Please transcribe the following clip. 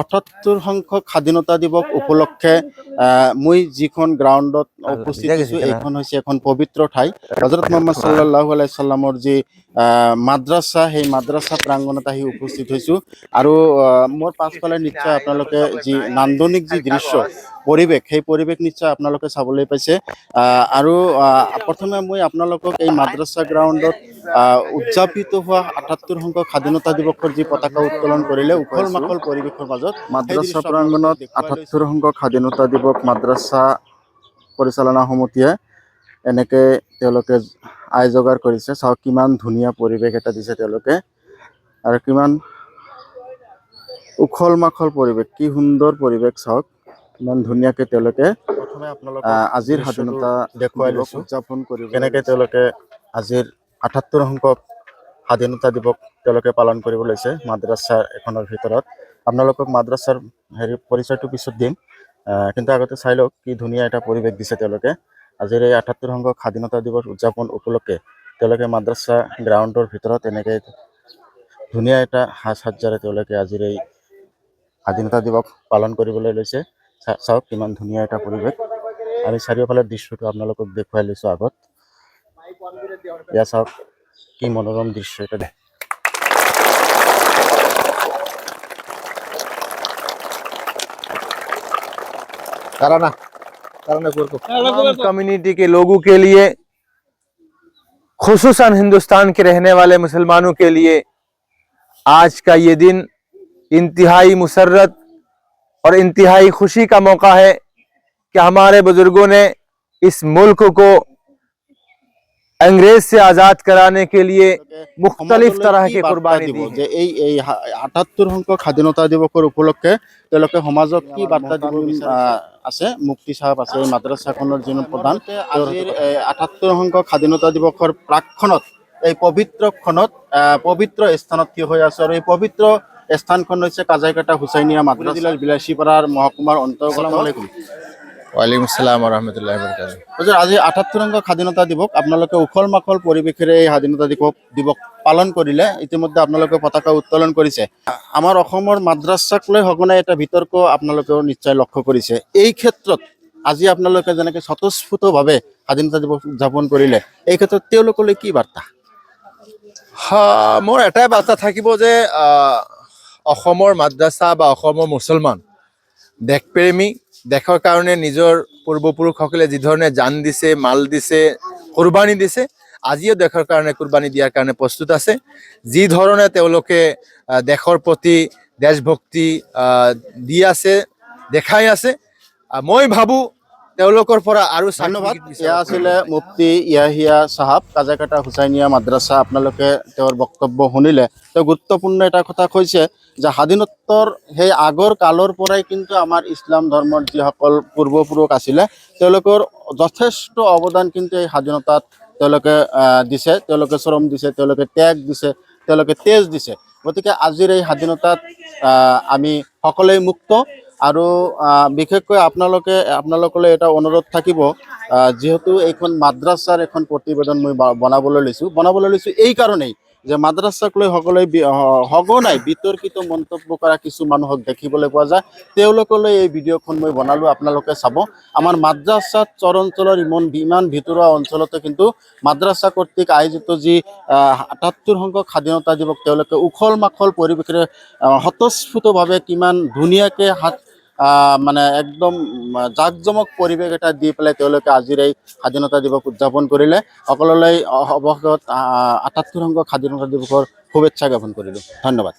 ৭৮ সংখ্যক স্বাধীনতা দিৱস উপলক্ষে মই যিখন গ্ৰাউণ্ডত উপস্থিত হৈছোঁ এইখন হৈছে এখন পবিত্ৰ ঠাই। হজৰত মুহাম্মদ সাল্লাল্লাহু আলাইহি সাল্লামৰ যি মাদ্ৰাছা, সেই মাদ্ৰাছা প্ৰাংগণত আহি উপস্থিত হৈছোঁ। আৰু মোৰ পাছফালে নিশ্চয় আপোনালোকে যি নান্দনিক যি দৃশ্য পৰিৱেশ, সেই পৰিৱেশ নিশ্চয় আপোনালোকে চাবলৈ পাইছে। আৰু প্ৰথমে মই আপোনালোকক এই মাদ্ৰাছা গ্ৰাউণ্ডত উদযাপিত হোৱা ৭৮ সংখ্যক স্বাধীনতা দিৱসৰ যি পতাকা উত্তোলন কৰিলে উখল মাখল পৰিৱেশৰ মাজত মাদ্ৰাছা প্ৰাংগণত ৭৮ সংখ্যক স্বাধীনতা দিৱস মাদ্ৰাছা পৰিচালনা সমিতিয়ে এনেকে তেওঁলোকে আয়োজগাৰ কৰিছে। চাওক কিমান ধুনীয়া পৰিৱেশ এটা দিছে তেওঁলোকে, আৰু কিমান উখল মাখল পৰিৱেশ, কি সুন্দৰ পৰিৱেশ চাওক, ইমান ধুনীয়াকে তেওঁলোকে প্ৰথমে আপোনালোক আজিৰ স্বাধীনতা দেখুৱাই লৈছোঁ উদযাপন কৰি কেনেকে তেওঁলোকে আজিৰ ৭৮ সংখ্যক স্বাধীনতা দিৱস তেওঁলোকে পালন কৰিব লৈছে মাদ্ৰাছা এখনৰ ভিতৰত। আপোনালোকক মাদ্ৰাছাৰ পৰিচয়টো পিছত দিম, কিন্তু আগতে চাই লওক কি ধুনীয়া এটা পৰিৱেশ দিছে তেওঁলোকে। আজিৰ এই ৭৮ সংখ্যক স্বাধীনতা দিৱস উদযাপন উপলক্ষে তেওঁলোকে মাদ্ৰাছা গ্ৰাউণ্ডৰ ভিতৰত এনেকৈ ধুনীয়া এটা সাজ সজ্জাৰে তেওঁলোকে আজিৰ এই স্বাধীনতা দিৱস পালন কৰিবলৈ লৈছে। চাওক কিমান ধুনীয়া এটা পৰিৱেশ। আমি চাৰিওফালে দৃশ্যটো আপোনালোকক দেখুৱাই লৈছোঁ আগত। এয়া চাওক কি মনোৰম দৃশ্য এটা। कम्युनिटी के लोगों के लिए, खुसूसन हिंदुस्तान के रहने वाले मुसलमानों के लिए आज का ये दिन इंतहाई मुसर्रत और इंतहाई खुशी का मौका है कि हमारे बुजुर्गों ने इस मुल्क को अंग्रेज से आजाद कराने के लिए मुख्तलिफ तरह की कुर्बानी दी है। এই ৭৮ সংখ্যক স্বাধীনতা দিৱসৰ উপলক্ষে তেওঁলোকে সমাজত কি বাৰ্তা দিব আছে? মুফতি সাহেব আছে এই মাদ্ৰাছাখনৰ যিজন প্ৰধান। আজিৰ ৭৮ সংখ্যক স্বাধীনতা দিৱসৰ প্ৰাকক্ষণত এই পবিত্ৰ স্থানত থিয় হৈ আছে, আৰু এই পবিত্ৰ স্থানখন হৈছে কাজাইকাটা হুচাইনিয়া মাদ্ৰাছা জিলাৰ বিলাসীপাৰাৰ মহকুমাৰ অন্তৰ্গত। ওয়ালাইকুম আসসালাম ওয়া ৰাহমাতুল্লাহি ওয়া বাৰাকাতুহু। আজি ৭৮ সংখ্যক স্বাধীনতা দিৱস আপোনালোকে উখল মাখল পৰিৱেশেৰে এই স্বাধীনতা দিৱস পালন কৰিলে। ইতিমধ্যে আপোনালোকে পতাকা উত্তোলন কৰিছে। আমাৰ অসমৰ মাদ্ৰাছাক লৈ সঘনাই এটা বিতৰ্ক আপোনালোকেও নিশ্চয় লক্ষ্য কৰিছে। এই ক্ষেত্ৰত আজি আপোনালোকে যেনেকৈ স্বতঃস্ফূৰ্তভাৱে স্বাধীনতা দিৱস উদযাপন কৰিলে, এই ক্ষেত্ৰত তেওঁলোকলৈ কি বাৰ্তা? মোৰ এটাই বাৰ্তা থাকিব যে অসমৰ মাদ্ৰাছা বা অসমৰ মুছলমান দেশপ্ৰেমী, দেশৰ কাৰণে নিজৰ পূৰ্বপুৰুষসকলে যি ধৰণে জান দিছে, মাল দিছে, কুৰবানী দিছে, আজিও দেশৰ কাৰণে কুৰবানী দিয়াৰ কাৰণে প্ৰস্তুত আছে। যি ধৰণে তেওঁলোকে দেশৰ প্ৰতি দেশভক্তি দি আছে, দেখাই আছে, মই ভাবোঁ তেওঁলোকৰ পৰা আৰু ধন্যবাদ। এয়া আছিলে মুফতি ইয়াহিয়া চাহাব, কাজাইকাটা হুচাইনিয়া মাদ্ৰাছা। আপোনালোকে তেওঁৰ বক্তব্য শুনিলে। তেওঁ গুৰুত্বপূৰ্ণ এটা কথা কৈছে যে স্বাধীনোত্তৰ সেই আগৰ কালৰ পৰাই কিন্তু আমাৰ ইছলাম ধৰ্মৰ যিসকল পূৰ্বপুৰুষ আছিলে তেওঁলোকৰ যথেষ্ট অৱদান কিন্তু এই স্বাধীনতাত তেওঁলোকে দিছে, তেওঁলোকে শ্ৰম দিছে, তেওঁলোকে ত্যাগ দিছে, তেওঁলোকে তেজ দিছে। গতিকে আজিৰ এই স্বাধীনতাত আমি সকলোৱে মুক্ত। আৰু বিশেষকৈ আপোনালোকলৈ এটা অনুৰোধ থাকিব, যিহেতু এইখন মাদ্ৰাছাৰ এখন প্ৰতিবেদন মই বনাবলৈ লৈছোঁ এই কাৰণেই যে মাদ্ৰাছাক লৈ সঘনাই বিতৰ্কিত মন্তব্য কৰা কিছু মানুহক দেখিবলৈ পোৱা যায়। তেওঁলোকলৈ এই ভিডিঅ'খন মই বনালোঁ, আপোনালোকে চাব। আমাৰ মাদ্ৰাছাত চৰ অঞ্চলৰ ইমান ভিতৰুৱা অঞ্চলতে কিন্তু মাদ্ৰাছা কৰ্তৃক আয়োজিত যি ৭৮ সংখ্যক স্বাধীনতা দিৱস তেওঁলোকে উখল মাখল পৰিৱেশেৰে স্বতঃস্ফূৰ্তভাৱে কিমান ধুনীয়াকৈ মানে একদম জাকজমক পৰিৱেশ এটা দি পেলাই তেওঁলোকে আজিৰ এই স্বাধীনতা দিৱস উদযাপন কৰিলে। সকলোলৈ অৱশেষত ৭৮ সংখ্যক স্বাধীনতা দিৱসৰ শুভেচ্ছা জ্ঞাপন কৰিলোঁ। ধন্যবাদ।